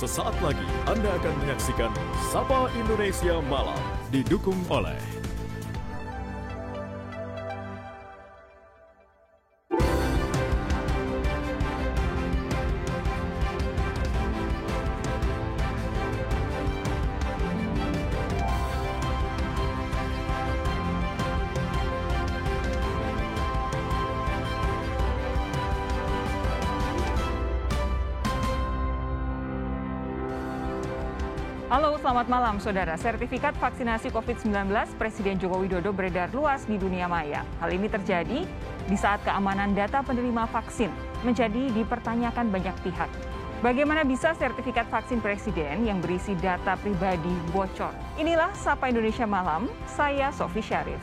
Sesaat lagi Anda akan menyaksikan Sapa Indonesia Malam, didukung oleh Halo, selamat malam saudara. Sertifikat vaksinasi COVID-19 Presiden Joko Widodo beredar luas di dunia maya. Hal ini terjadi di saat keamanan data penerima vaksin menjadi dipertanyakan banyak pihak. Bagaimana bisa sertifikat vaksin Presiden yang berisi data pribadi bocor? Inilah Sapa Indonesia Malam, saya Sofi Syarif.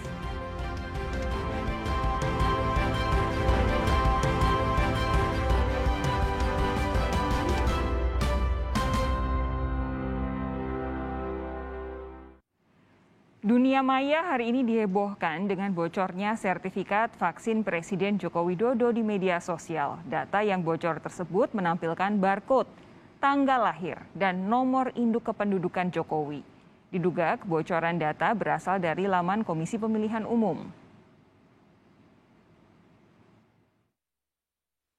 Dunia maya hari ini dihebohkan dengan bocornya sertifikat vaksin Presiden Joko Widodo di media sosial. Data yang bocor tersebut menampilkan barcode, tanggal lahir, dan nomor induk kependudukan Jokowi. Diduga kebocoran data berasal dari laman Komisi Pemilihan Umum.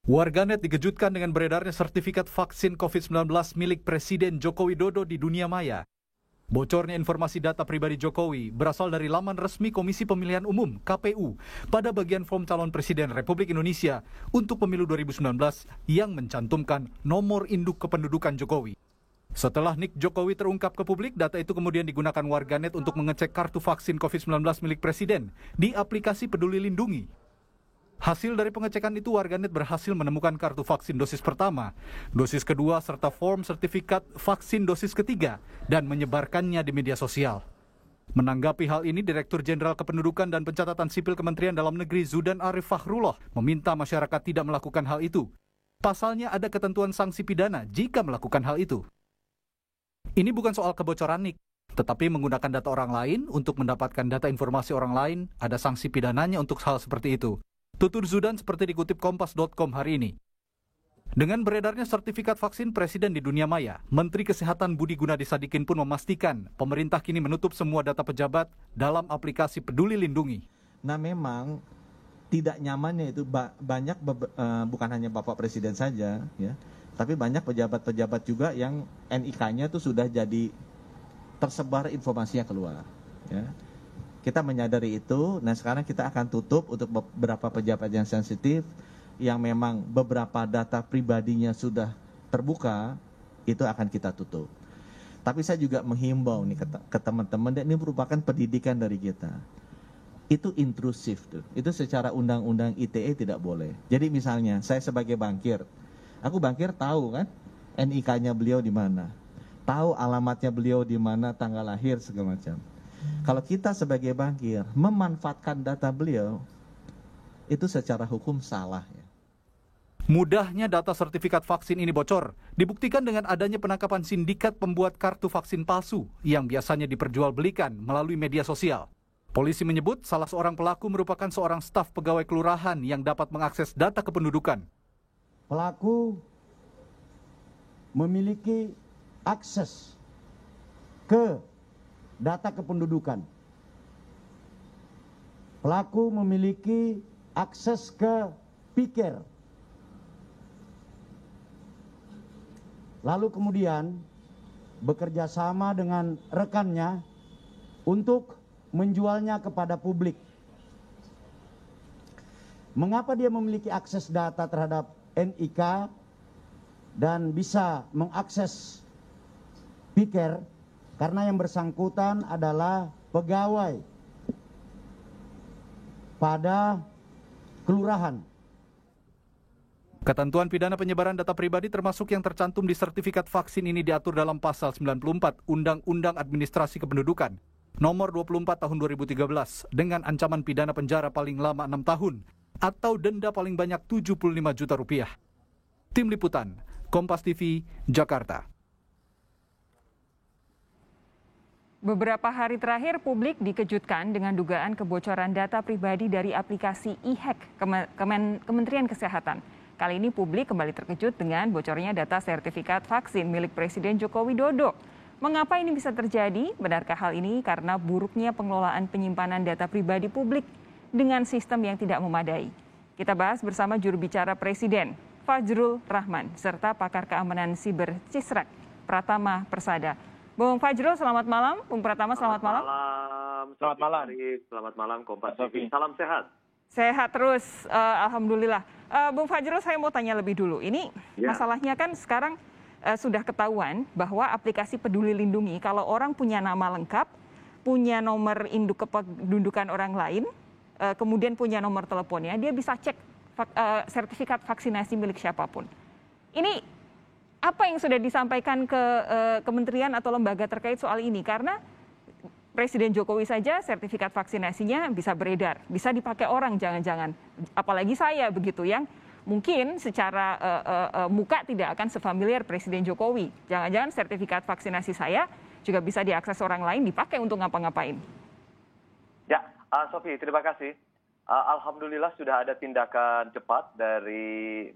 Warganet dikejutkan dengan beredarnya sertifikat vaksin COVID-19 milik Presiden Joko Widodo di dunia maya. Bocornya informasi data pribadi Jokowi berasal dari laman resmi Komisi Pemilihan Umum (KPU) pada bagian form calon Presiden Republik Indonesia untuk pemilu 2019 yang mencantumkan nomor induk kependudukan Jokowi. Setelah nik Jokowi terungkap ke publik, data itu kemudian digunakan warganet untuk mengecek kartu vaksin COVID-19 milik Presiden di aplikasi Peduli Lindungi. Hasil dari pengecekan itu, warganet berhasil menemukan kartu vaksin dosis pertama, dosis kedua, serta form sertifikat vaksin dosis ketiga dan menyebarkannya di media sosial. Menanggapi hal ini, Direktur Jenderal Kependudukan dan Pencatatan Sipil Kementerian Dalam Negeri Zudan Arif Fakhrullah meminta masyarakat tidak melakukan hal itu. Pasalnya ada ketentuan sanksi pidana jika melakukan hal itu. Ini bukan soal kebocoran nik, tetapi menggunakan data orang lain untuk mendapatkan data informasi orang lain, ada sanksi pidananya untuk hal seperti itu. Tutur Zudan seperti dikutip Kompas.com hari ini. Dengan beredarnya sertifikat vaksin Presiden di dunia maya, Menteri Kesehatan Budi Gunadi Sadikin pun memastikan pemerintah kini menutup semua data pejabat dalam aplikasi Peduli Lindungi. Nah, memang tidak nyamannya itu banyak, bukan hanya Bapak Presiden saja, ya, tapi banyak pejabat-pejabat juga yang NIK-nya itu sudah jadi tersebar informasinya keluar, ya. Kita menyadari itu, nah sekarang kita akan tutup untuk beberapa pejabat yang sensitif, yang memang beberapa data pribadinya sudah terbuka, itu akan kita tutup. Tapi saya juga menghimbau nih ke teman-teman, dan ini merupakan pendidikan dari kita. Itu intrusif tuh, itu secara undang-undang ITE tidak boleh. Jadi misalnya, saya sebagai bankir, aku bankir tahu kan, NIK-nya beliau di mana, tahu alamatnya beliau di mana, tanggal lahir segala macam. Kalau kita sebagai bankir memanfaatkan data beliau, itu secara hukum salah, ya. Mudahnya data sertifikat vaksin ini bocor dibuktikan dengan adanya penangkapan sindikat pembuat kartu vaksin palsu yang biasanya diperjualbelikan melalui media sosial. Polisi menyebut salah seorang pelaku merupakan seorang staf pegawai kelurahan yang dapat mengakses data kependudukan. Pelaku memiliki akses ke data kependudukan. Pelaku memiliki akses ke PIKER. Lalu kemudian bekerja sama dengan rekannya untuk menjualnya kepada publik. Mengapa dia memiliki akses data terhadap NIK dan bisa mengakses PIKER? Karena yang bersangkutan adalah pegawai pada kelurahan. Ketentuan pidana penyebaran data pribadi termasuk yang tercantum di sertifikat vaksin ini diatur dalam pasal 94 Undang-Undang Administrasi Kependudukan nomor 24 tahun 2013 dengan ancaman pidana penjara paling lama 6 tahun atau denda paling banyak 75 juta rupiah. Tim Liputan, Kompas TV, Jakarta. Beberapa hari terakhir publik dikejutkan dengan dugaan kebocoran data pribadi dari aplikasi e-hack Kementerian Kesehatan. Kali ini publik kembali terkejut dengan bocornya data sertifikat vaksin milik Presiden Joko Widodo. Mengapa ini bisa terjadi? Benarkah hal ini karena buruknya pengelolaan penyimpanan data pribadi publik dengan sistem yang tidak memadai? Kita bahas bersama juru bicara Presiden, Fajrul Rahman, serta pakar keamanan siber Cisrak, Pratama Persada. Bung Fajrul, selamat malam. Bung Pratama, selamat malam. Selamat malam. Selamat malam, Kompas TV. Salam sehat. Sehat terus, alhamdulillah. Bung Fajrul, saya mau tanya lebih dulu. Ini masalahnya kan sekarang sudah ketahuan bahwa aplikasi Peduli Lindungi, kalau orang punya nama lengkap, punya nomor induk kependudukan orang lain, kemudian punya nomor teleponnya, dia bisa cek sertifikat vaksinasi milik siapapun. Ini apa yang sudah disampaikan ke kementerian atau lembaga terkait soal ini? Karena Presiden Jokowi saja sertifikat vaksinasinya bisa beredar, bisa dipakai orang jangan-jangan. Apalagi saya begitu yang mungkin secara muka tidak akan sefamiliar Presiden Jokowi. Jangan-jangan sertifikat vaksinasi saya juga bisa diakses orang lain, dipakai untuk ngapa-ngapain. Ya, Sofi, terima kasih. Alhamdulillah sudah ada tindakan cepat dari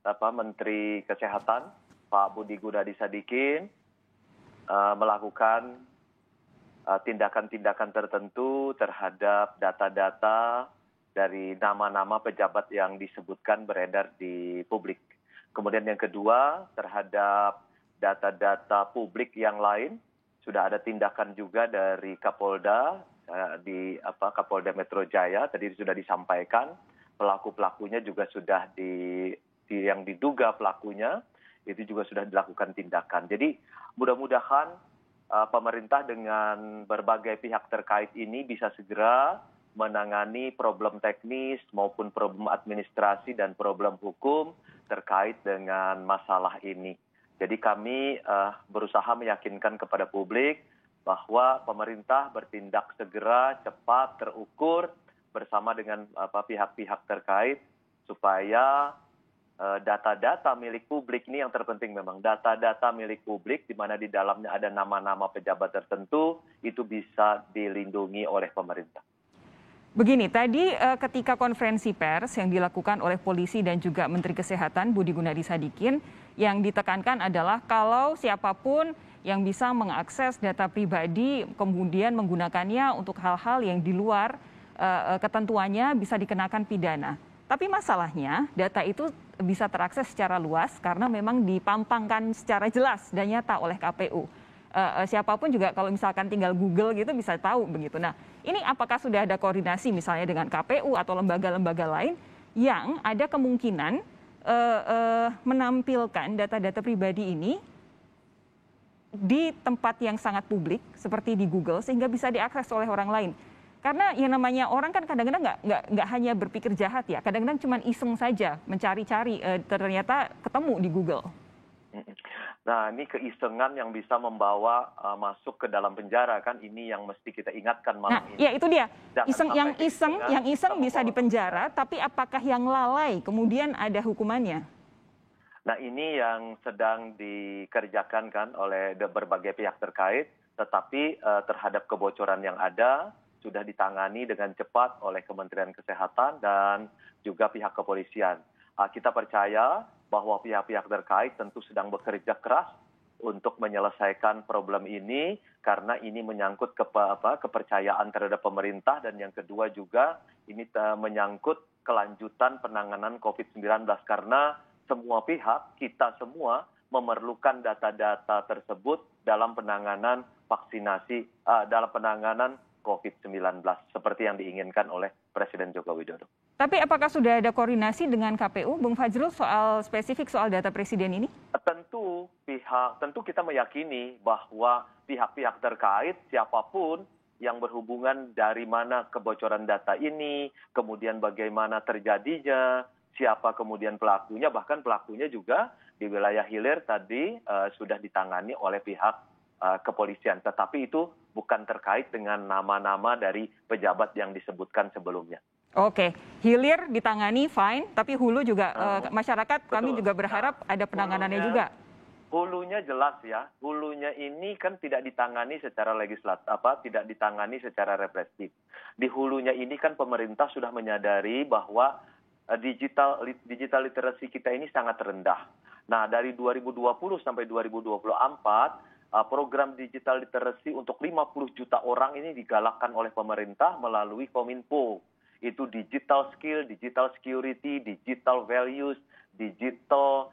Menteri Kesehatan, Pak Budi Gunadi Sadikin, melakukan tindakan-tindakan tertentu terhadap data-data dari nama-nama pejabat yang disebutkan beredar di publik. Kemudian yang kedua, terhadap data-data publik yang lain, sudah ada tindakan juga dari Kapolda, Kapolda Metro Jaya, tadi sudah disampaikan, pelaku-pelakunya juga sudah yang diduga pelakunya, itu juga sudah dilakukan tindakan. Jadi mudah-mudahan pemerintah dengan berbagai pihak terkait ini bisa segera menangani problem teknis maupun problem administrasi dan problem hukum terkait dengan masalah ini. Jadi kami berusaha meyakinkan kepada publik bahwa pemerintah bertindak segera, cepat, terukur bersama dengan pihak-pihak terkait supaya data-data milik publik ini yang terpenting memang data-data milik publik di mana di dalamnya ada nama-nama pejabat tertentu itu bisa dilindungi oleh pemerintah. Begini, tadi ketika konferensi pers yang dilakukan oleh polisi dan juga Menteri Kesehatan Budi Gunadi Sadikin, yang ditekankan adalah kalau siapapun yang bisa mengakses data pribadi kemudian menggunakannya untuk hal-hal yang di luar ketentuannya bisa dikenakan pidana. Tapi masalahnya data itu bisa terakses secara luas karena memang dipampangkan secara jelas dan nyata oleh KPU. Siapapun juga kalau misalkan tinggal Google gitu bisa tahu begitu. Nah, ini apakah sudah ada koordinasi misalnya dengan KPU atau lembaga-lembaga lain yang ada kemungkinan menampilkan data-data pribadi ini di tempat yang sangat publik seperti di Google sehingga bisa diakses oleh orang lain? Karena yang namanya orang kan kadang-kadang nggak hanya berpikir jahat ya, kadang-kadang cuma iseng saja mencari-cari, ternyata ketemu di Google. Nah, ini keisengan yang bisa membawa masuk ke dalam penjara kan, ini yang mesti kita ingatkan malam ini. Ya itu dia, yang iseng bisa dipenjara, tapi apakah yang lalai kemudian ada hukumannya? Nah, ini yang sedang dikerjakan kan oleh berbagai pihak terkait, tetapi terhadap kebocoran yang ada sudah ditangani dengan cepat oleh Kementerian Kesehatan dan juga pihak kepolisian. Kita percaya bahwa pihak-pihak terkait tentu sedang bekerja keras untuk menyelesaikan problem ini karena ini menyangkut kepercayaan terhadap pemerintah dan yang kedua juga ini menyangkut kelanjutan penanganan COVID-19 karena semua pihak, kita semua memerlukan data-data tersebut dalam penanganan vaksinasi, dalam penanganan COVID-19 seperti yang diinginkan oleh Presiden Joko Widodo. Tapi apakah sudah ada koordinasi dengan KPU, Bung Fajrul, spesifik soal data Presiden ini? Tentu kita meyakini bahwa pihak-pihak terkait siapapun yang berhubungan dari mana kebocoran data ini, kemudian bagaimana terjadinya, siapa kemudian pelakunya, bahkan pelakunya juga di wilayah hilir tadi sudah ditangani oleh pihak kepolisian, tetapi itu bukan terkait dengan nama-nama dari pejabat yang disebutkan sebelumnya. Oke, hilir ditangani fine, tapi hulu juga masyarakat betul. Kami juga berharap ada penanganannya juga. Hulunya jelas ya, hulunya ini kan tidak ditangani secara tidak ditangani secara represif. Di hulunya ini kan pemerintah sudah menyadari bahwa digital literasi kita ini sangat rendah. Nah, dari 2020 sampai 2024, program digital literasi untuk 50 juta orang ini digalakkan oleh pemerintah melalui Kominfo. Itu digital skill, digital security, digital values, digital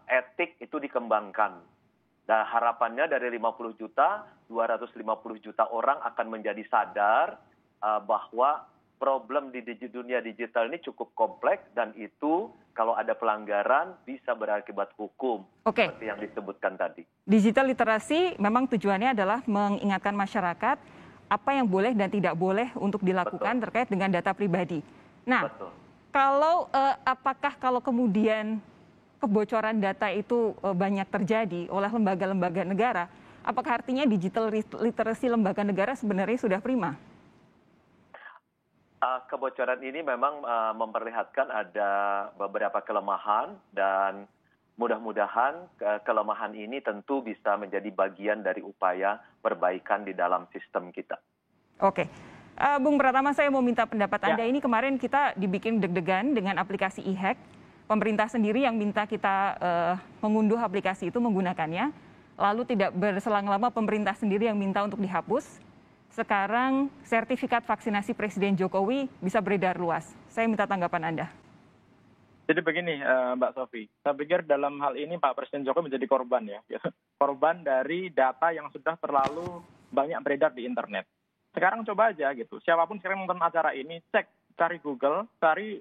etik itu dikembangkan. Dan harapannya dari 50 juta, 250 juta orang akan menjadi sadar bahwa problem di dunia digital ini cukup kompleks dan itu kalau ada pelanggaran bisa berakibat hukum. Seperti yang disebutkan tadi. Digital literasi memang tujuannya adalah mengingatkan masyarakat apa yang boleh dan tidak boleh untuk dilakukan terkait dengan data pribadi. Nah, apakah kalau kemudian kebocoran data itu banyak terjadi oleh lembaga-lembaga negara, apakah artinya digital literasi lembaga negara sebenarnya sudah prima? Kebocoran ini memang memperlihatkan ada beberapa kelemahan dan mudah-mudahan kelemahan ini tentu bisa menjadi bagian dari upaya perbaikan di dalam sistem kita. Oke. Bung Pratama, saya mau minta pendapat Anda. Ini kemarin kita dibikin deg-degan dengan aplikasi e-hack. Pemerintah sendiri yang minta kita mengunduh aplikasi itu menggunakannya. Lalu tidak berselang lama pemerintah sendiri yang minta untuk dihapus. Sekarang sertifikat vaksinasi Presiden Jokowi bisa beredar luas. Saya minta tanggapan Anda. Jadi begini Mbak Sofi, saya pikir dalam hal ini Pak Presiden Jokowi menjadi korban ya. Korban dari data yang sudah terlalu banyak beredar di internet. Sekarang coba aja gitu, siapapun sekarang nonton acara ini, cari Google, cari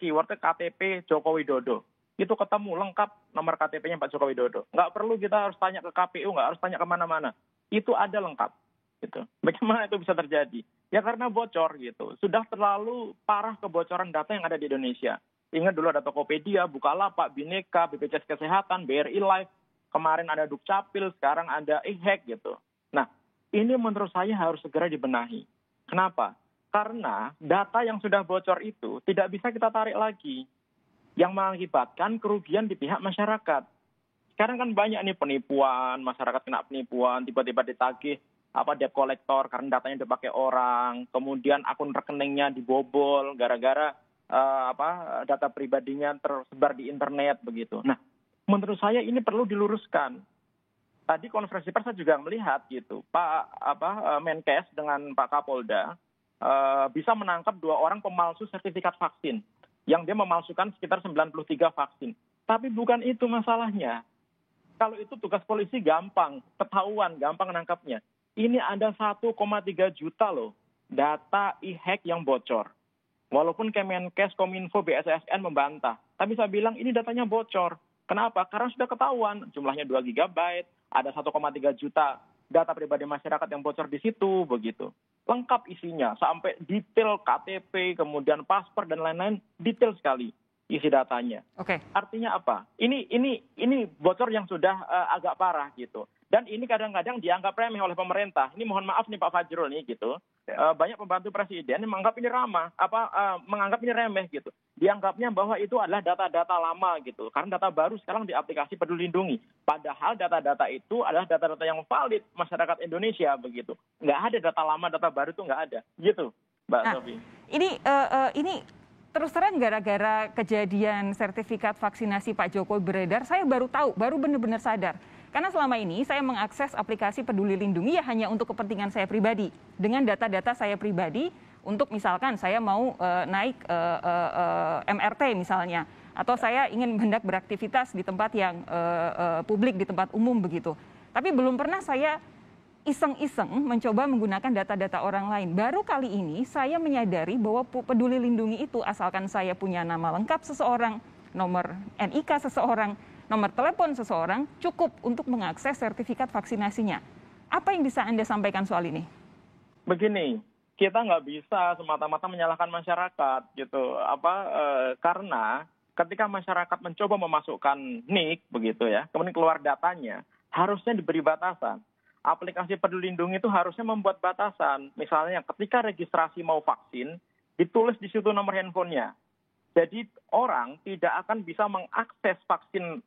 keywordnya KTP Joko Widodo. Itu ketemu lengkap nomor KTP-nya Pak Joko Widodo. Nggak perlu kita harus tanya ke KPU, nggak harus tanya kemana-mana. Itu ada lengkap. Gitu. Bagaimana itu bisa terjadi? Ya karena bocor gitu. Sudah terlalu parah kebocoran data yang ada di Indonesia. Ingat dulu ada Tokopedia, Bukalapak, Bhinneka, BPJS Kesehatan, BRI Life. Kemarin ada Dukcapil, sekarang ada e-hack gitu. Nah, ini menurut saya harus segera dibenahi. Kenapa? Karena data yang sudah bocor itu tidak bisa kita tarik lagi. Yang mengakibatkan kerugian di pihak masyarakat. Sekarang kan banyak nih penipuan, masyarakat kena penipuan, tiba-tiba ditagih debt collector karena datanya dipakai orang, kemudian akun rekeningnya dibobol gara-gara data pribadinya tersebar di internet begitu. Nah, menurut saya ini perlu diluruskan. Tadi konferensi pers saya juga melihat gitu, Menkes dengan Pak Kapolda bisa menangkap 2 orang pemalsu sertifikat vaksin yang dia memalsukan sekitar 93 vaksin. Tapi bukan itu masalahnya. Kalau itu tugas polisi gampang, ketahuan, gampang menangkapnya. Ini ada 1,3 juta loh data e-hack yang bocor. Walaupun Kemenkes, Kominfo, BSSN membantah. Tapi saya bilang ini datanya bocor. Kenapa? Karena sudah ketahuan jumlahnya 2 GB, ada 1,3 juta data pribadi masyarakat yang bocor di situ begitu. Lengkap isinya sampai detail KTP, kemudian paspor dan lain-lain, detail sekali isi datanya. Artinya apa? Ini bocor yang sudah agak parah gitu. Dan ini kadang-kadang dianggap remeh oleh pemerintah. Ini mohon maaf nih Pak Fajrul nih gitu. Banyak pembantu presiden yang menganggap ini menganggap ini remeh gitu. Dianggapnya bahwa itu adalah data-data lama gitu. Karena data baru sekarang di aplikasi Peduli Lindungi. Padahal data-data itu adalah data-data yang valid masyarakat Indonesia begitu. Nggak ada data lama, data baru itu nggak ada. Gitu, Mbak Sofi. Ini terus terang gara-gara kejadian sertifikat vaksinasi Pak Jokowi beredar, saya baru tahu, baru benar-benar sadar. Karena selama ini saya mengakses aplikasi Peduli Lindungi ya hanya untuk kepentingan saya pribadi. Dengan data-data saya pribadi untuk misalkan saya mau naik MRT misalnya. Atau saya ingin hendak beraktivitas di tempat yang publik, di tempat umum begitu. Tapi belum pernah saya iseng-iseng mencoba menggunakan data-data orang lain. Baru kali ini saya menyadari bahwa Peduli Lindungi itu asalkan saya punya nama lengkap seseorang, nomor NIK seseorang, nomor telepon seseorang, cukup untuk mengakses sertifikat vaksinasinya. Apa yang bisa Anda sampaikan soal ini? Begini, kita nggak bisa semata-mata menyalahkan masyarakat gitu. Karena ketika masyarakat mencoba memasukkan NIK begitu ya, kemudian keluar datanya, harusnya diberi batasan. Aplikasi Peduli Lindungi itu harusnya membuat batasan. Misalnya ketika registrasi mau vaksin, ditulis di situ nomor handphonenya. Jadi orang tidak akan bisa mengakses vaksin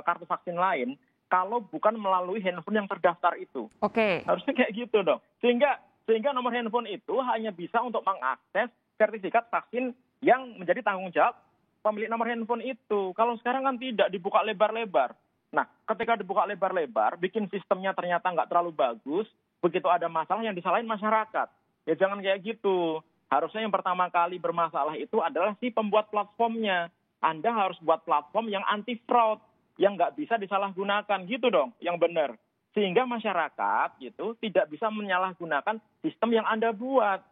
kartu vaksin lain kalau bukan melalui handphone yang terdaftar itu. Harusnya kayak gitu dong. Sehingga nomor handphone itu hanya bisa untuk mengakses sertifikat vaksin yang menjadi tanggung jawab pemilik nomor handphone itu. Kalau sekarang kan tidak dibuka lebar-lebar. Nah, ketika dibuka lebar-lebar, bikin sistemnya ternyata nggak terlalu bagus, begitu ada masalah yang disalahin masyarakat. Ya jangan kayak gitu. Harusnya yang pertama kali bermasalah itu adalah si pembuat platformnya. Anda harus buat platform yang anti fraud, yang nggak bisa disalahgunakan gitu dong, yang benar. Sehingga masyarakat gitu tidak bisa menyalahgunakan sistem yang Anda buat.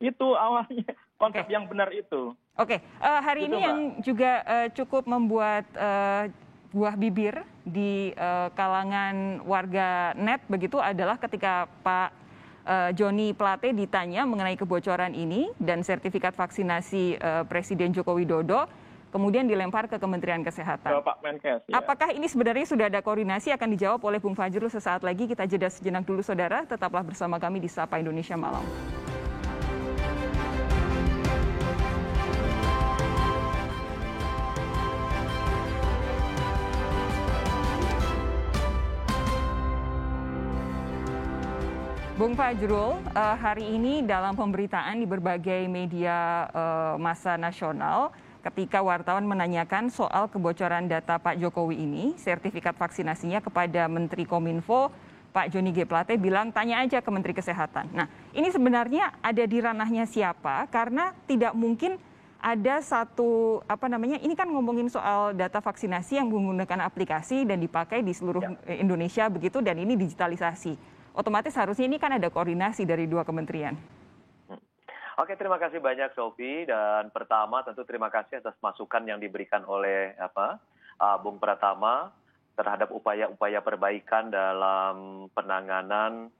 Itu awalnya konsep yang benar itu. Oke, hari Gitu, ini yang juga cukup membuat buah bibir di kalangan warga net begitu adalah ketika Pak Joni Plate ditanya mengenai kebocoran ini dan sertifikat vaksinasi Presiden Joko Widodo, kemudian dilempar ke Kementerian Kesehatan. Pak Menkes. Ya. Apakah ini sebenarnya sudah ada koordinasi? Akan dijawab oleh Bung Fajrul sesaat lagi. Kita jeda sejenak dulu, saudara. Tetaplah bersama kami di Sapa Indonesia Malam. Bung Fajrul, hari ini dalam pemberitaan di berbagai media massa nasional, ketika wartawan menanyakan soal kebocoran data Pak Jokowi ini, sertifikat vaksinasinya kepada Menteri Kominfo, Pak Joni G. Plate bilang tanya aja ke Menteri Kesehatan. Nah, ini sebenarnya ada di ranahnya siapa? Karena tidak mungkin ada satu, ini kan ngomongin soal data vaksinasi yang menggunakan aplikasi dan dipakai di seluruh Indonesia begitu, dan ini digitalisasi. Otomatis harusnya ini kan ada koordinasi dari dua kementerian. Oke, terima kasih banyak Sophie. Dan pertama tentu terima kasih atas masukan yang diberikan oleh Bung Pratama terhadap upaya-upaya perbaikan dalam penanganan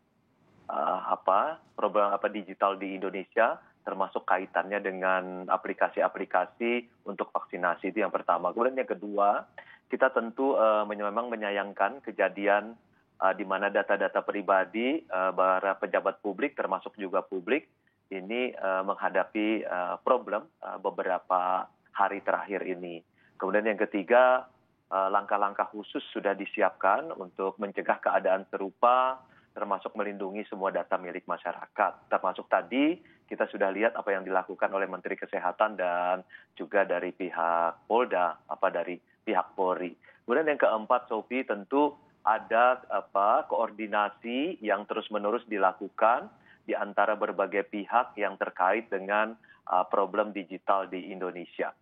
problem digital di Indonesia, termasuk kaitannya dengan aplikasi-aplikasi untuk vaksinasi. Itu yang pertama. Kemudian yang kedua, kita tentu memang menyayangkan kejadian di mana data-data pribadi para pejabat publik termasuk juga publik ini menghadapi problem beberapa hari terakhir ini. Kemudian yang ketiga, langkah-langkah khusus sudah disiapkan untuk mencegah keadaan serupa, termasuk melindungi semua data milik masyarakat. Termasuk tadi kita sudah lihat apa yang dilakukan oleh Menteri Kesehatan dan juga dari pihak Polda, dari pihak Polri. Kemudian yang keempat, Sophie, tentu ada koordinasi yang terus-menerus dilakukan di antara berbagai pihak yang terkait dengan problem digital di Indonesia.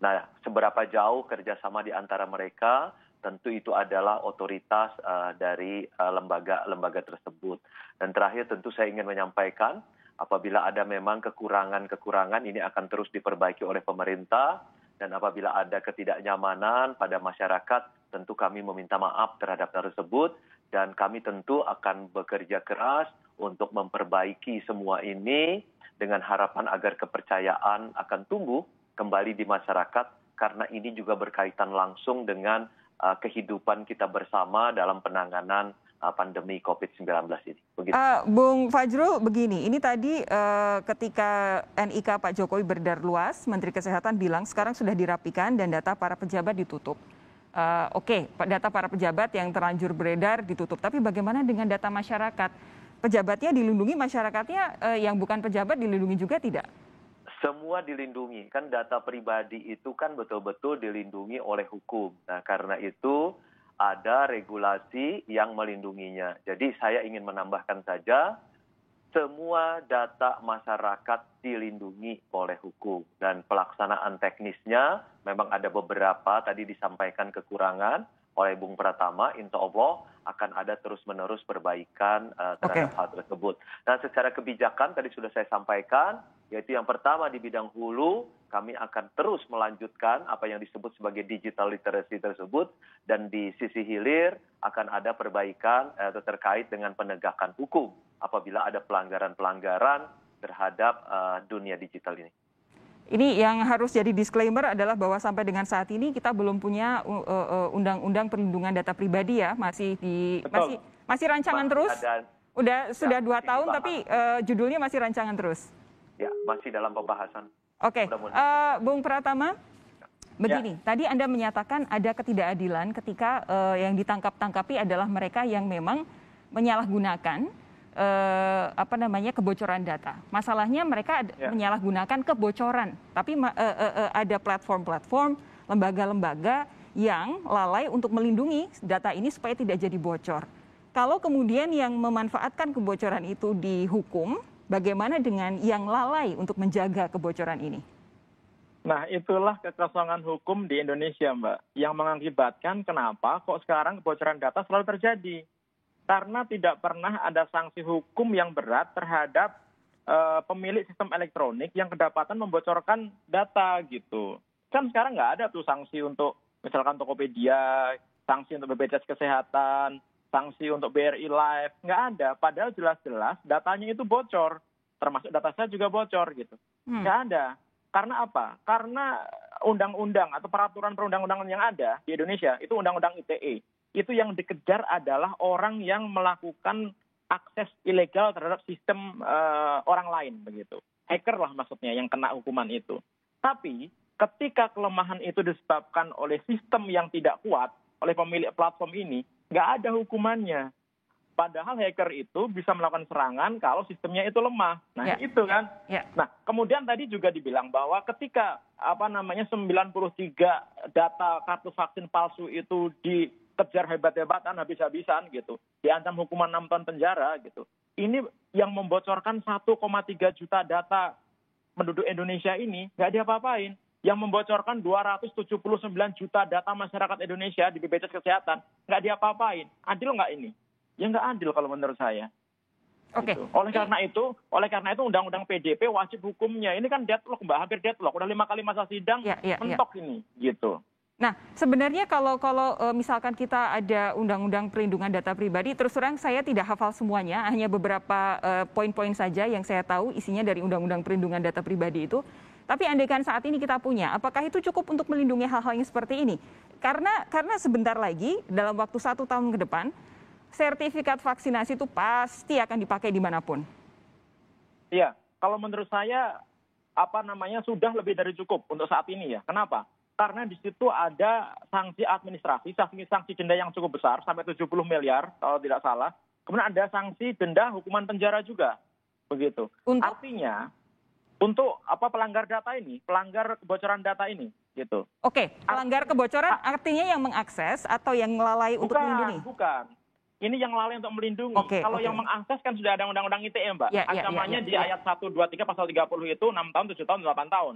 Nah, seberapa jauh kerjasama di antara mereka, tentu itu adalah otoritas dari lembaga-lembaga tersebut. Dan terakhir tentu saya ingin menyampaikan, apabila ada memang kekurangan-kekurangan ini akan terus diperbaiki oleh pemerintah, dan apabila ada ketidaknyamanan pada masyarakat, tentu kami meminta maaf terhadap tersebut, dan kami tentu akan bekerja keras untuk memperbaiki semua ini dengan harapan agar kepercayaan akan tumbuh kembali di masyarakat, karena ini juga berkaitan langsung dengan kehidupan kita bersama dalam penanganan pandemi COVID-19 ini. Bung Fajrul, begini, ini tadi ketika NIK Pak Jokowi beredar luas, Menteri Kesehatan bilang sekarang sudah dirapikan dan data para pejabat ditutup. Data para pejabat yang terlanjur beredar ditutup, tapi bagaimana dengan data masyarakat? Pejabatnya dilindungi, masyarakatnya yang bukan pejabat dilindungi juga tidak? Semua dilindungi, kan data pribadi itu kan betul-betul dilindungi oleh hukum. Nah, karena itu ada regulasi yang melindunginya. Jadi saya ingin menambahkan saja, semua data masyarakat dilindungi oleh hukum. Dan pelaksanaan teknisnya memang ada beberapa, tadi disampaikan kekurangan oleh Bung Pratama, insya Allah akan ada terus-menerus perbaikan terhadap hal tersebut. Nah, secara kebijakan tadi sudah saya sampaikan, yaitu yang pertama di bidang hulu, kami akan terus melanjutkan apa yang disebut sebagai digital literacy tersebut, dan di sisi hilir akan ada perbaikan terkait dengan penegakan hukum apabila ada pelanggaran-pelanggaran terhadap dunia digital ini. Ini yang harus jadi disclaimer adalah bahwa sampai dengan saat ini kita belum punya undang-undang perlindungan data pribadi ya, masih rancangan terus. Sudah 2 tahun tapi judulnya masih rancangan terus. Ya, masih dalam pembahasan. Bung Pratama, begini, tadi Anda menyatakan ada ketidakadilan ketika yang ditangkap-tangkapi adalah mereka yang memang menyalahgunakan kebocoran data. Masalahnya mereka menyalahgunakan kebocoran, tapi ada platform-platform, lembaga-lembaga yang lalai untuk melindungi data ini supaya tidak jadi bocor. Kalau kemudian yang memanfaatkan kebocoran itu dihukum, bagaimana dengan yang lalai untuk menjaga kebocoran ini? Nah, itulah kekosongan hukum di Indonesia, Mbak, yang mengakibatkan kenapa kok sekarang kebocoran data selalu terjadi. Karena tidak pernah ada sanksi hukum yang berat terhadap pemilik sistem elektronik yang kedapatan membocorkan data gitu. Kan sekarang nggak ada tuh sanksi untuk misalkan Tokopedia, sanksi untuk BPJS Kesehatan, sanksi untuk BRI Live, nggak ada. Padahal jelas-jelas datanya itu bocor, termasuk data saya juga bocor gitu. Nggak ada. Karena apa? Karena undang-undang atau peraturan perundang-undangan yang ada di Indonesia, itu undang-undang ITE. Itu yang dikejar adalah orang yang melakukan akses ilegal terhadap sistem orang lain begitu. Hacker lah maksudnya yang kena hukuman itu. Tapi ketika kelemahan itu disebabkan oleh sistem yang tidak kuat oleh pemilik platform ini, nggak ada hukumannya. Padahal hacker itu bisa melakukan serangan kalau sistemnya itu lemah. Nah, itu kan. Nah, kemudian tadi juga dibilang bahwa ketika 93 data kartu vaksin palsu itu dikejar hebat-hebatan, habis-habisan gitu, diancam hukuman 6 tahun penjara gitu. Ini yang membocorkan 1,3 juta data penduduk Indonesia ini nggak diapa-apain. Yang membocorkan 279 juta data masyarakat Indonesia di BPJS Kesehatan nggak diapa-apain. Adil nggak ini? Ya nggak adil kalau menurut saya. Oke. Gitu. Oleh karena itu Undang-Undang PDP wajib hukumnya. Ini kan deadlock, Mbak, hampir deadlock. Udah 5 kali masa sidang, mentok ini, gitu. Nah, sebenarnya kalau misalkan kita ada Undang-Undang Perlindungan Data Pribadi, terus terang saya tidak hafal semuanya, hanya beberapa poin-poin saja yang saya tahu isinya dari Undang-Undang Perlindungan Data Pribadi itu. Tapi andaikan saat ini kita punya, apakah itu cukup untuk melindungi hal-hal yang seperti ini? Karena sebentar lagi, dalam waktu 1 tahun ke depan, sertifikat vaksinasi itu pasti akan dipakai dimanapun. Iya, kalau menurut saya sudah lebih dari cukup untuk saat ini ya. Kenapa? Karena di situ ada sanksi administrasi, sanksi denda yang cukup besar sampai 70 miliar kalau tidak salah. Kemudian ada sanksi denda hukuman penjara juga, begitu. Artinya untuk pelanggar data ini, pelanggar kebocoran data ini, gitu. Oke, pelanggar kebocoran artinya yang mengakses atau yang lalai untuk melindungi? Bukan. Ini yang lalai untuk melindungi. Kalau yang mengakses kan sudah ada Undang-Undang ITE, Mbak. Ancamannya di ayat 1, 2, 3, pasal 30 itu 6 tahun, 7 tahun, 8 tahun.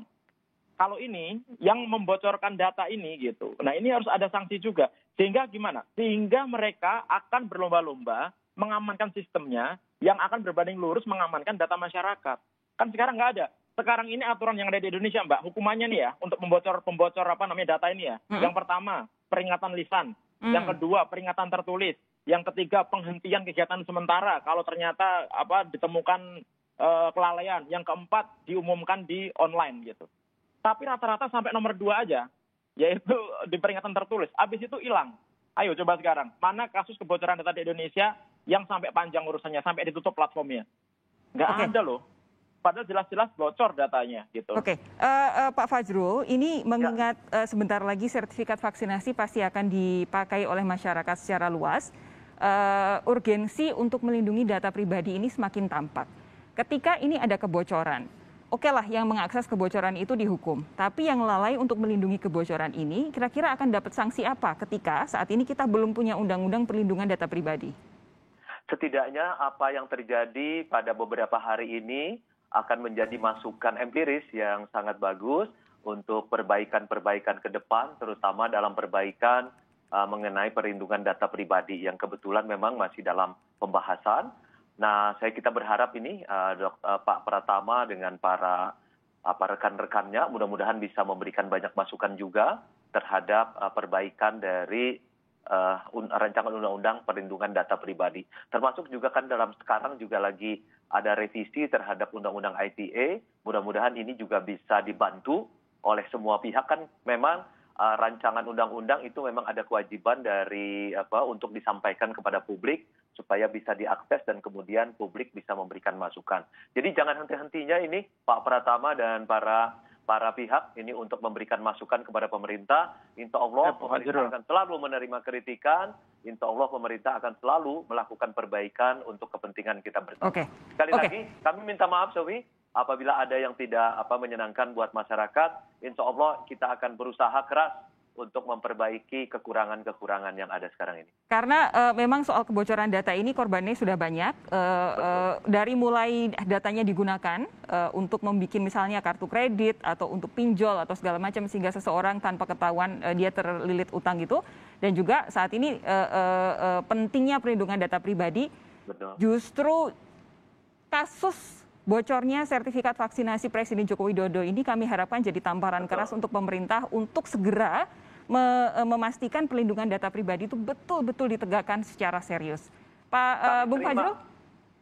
Kalau ini, yang membocorkan data ini gitu. Nah, ini harus ada sanksi juga. Sehingga gimana? Sehingga mereka akan berlomba-lomba mengamankan sistemnya yang akan berbanding lurus mengamankan data masyarakat. Kan sekarang nggak ada. Sekarang ini aturan yang ada di Indonesia, Mbak. Hukumannya nih ya, untuk pembocor data ini ya. Yang pertama, peringatan lisan. Yang kedua, peringatan tertulis. Yang ketiga, penghentian kegiatan sementara kalau ternyata ditemukan kelalaian. Yang keempat, diumumkan di online gitu. Tapi rata-rata sampai nomor 2 aja, yaitu di peringatan tertulis. Habis itu hilang. Ayo coba sekarang, mana kasus kebocoran data di Indonesia yang sampai panjang urusannya, sampai ditutup platformnya? Nggak ada loh. Padahal jelas-jelas bocor datanya gitu. Oke, Pak Fajrul, ini mengingat sebentar lagi sertifikat vaksinasi pasti akan dipakai oleh masyarakat secara luas. Urgensi untuk melindungi data pribadi ini semakin tampak. Ketika ini ada kebocoran, oke lah yang mengakses kebocoran itu dihukum. Tapi yang lalai untuk melindungi kebocoran ini kira-kira akan dapat sanksi apa ketika saat ini kita belum punya undang-undang perlindungan data pribadi? Setidaknya apa yang terjadi pada beberapa hari ini akan menjadi masukan empiris yang sangat bagus untuk perbaikan-perbaikan ke depan, terutama dalam perbaikan mengenai perlindungan data pribadi yang kebetulan memang masih dalam pembahasan. Nah, kita berharap ini Pak Pratama dengan para rekan-rekannya mudah-mudahan bisa memberikan banyak masukan juga terhadap perbaikan dari rancangan undang-undang perlindungan data pribadi. Termasuk juga kan dalam sekarang juga lagi ada revisi terhadap undang-undang ITE. Mudah-mudahan ini juga bisa dibantu oleh semua pihak. Kan memang rancangan undang-undang itu memang ada kewajiban dari untuk disampaikan kepada publik supaya bisa diakses dan kemudian publik bisa memberikan masukan. Jadi jangan henti-hentinya ini Pak Pratama dan para para pihak ini untuk memberikan masukan kepada pemerintah. Insya Allah pemerintah akan selalu menerima kritikan. Insya Allah pemerintah akan selalu melakukan perbaikan untuk kepentingan kita bersama. Sekali lagi kami minta maaf Sofi, apabila ada yang tidak menyenangkan buat masyarakat. Insya Allah kita akan berusaha keras untuk memperbaiki kekurangan-kekurangan yang ada sekarang ini. Karena memang soal kebocoran data ini korbannya sudah banyak. Dari mulai datanya digunakan untuk membuat misalnya kartu kredit atau untuk pinjol atau segala macam sehingga seseorang tanpa ketahuan dia terlilit utang gitu. Dan juga saat ini pentingnya perlindungan data pribadi. Betul. Justru kasus bocornya sertifikat vaksinasi Presiden Joko Widodo ini kami harapkan jadi tamparan keras untuk pemerintah untuk segera memastikan perlindungan data pribadi itu betul-betul ditegakkan secara serius. Pak Bung Fajrul?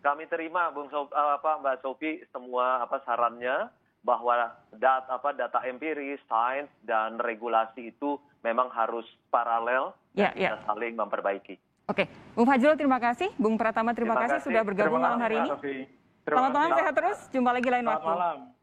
Kami terima Mbak Sofi semua sarannya bahwa data empiris, sains dan regulasi itu memang harus paralel dan kita saling memperbaiki. Oke, Bung Fajrul terima kasih, Bung Pratama terima kasih sudah bergabung malam hari ini. Selamat malam, sehat terus. Jumpa lagi lain waktu. Selamat malam.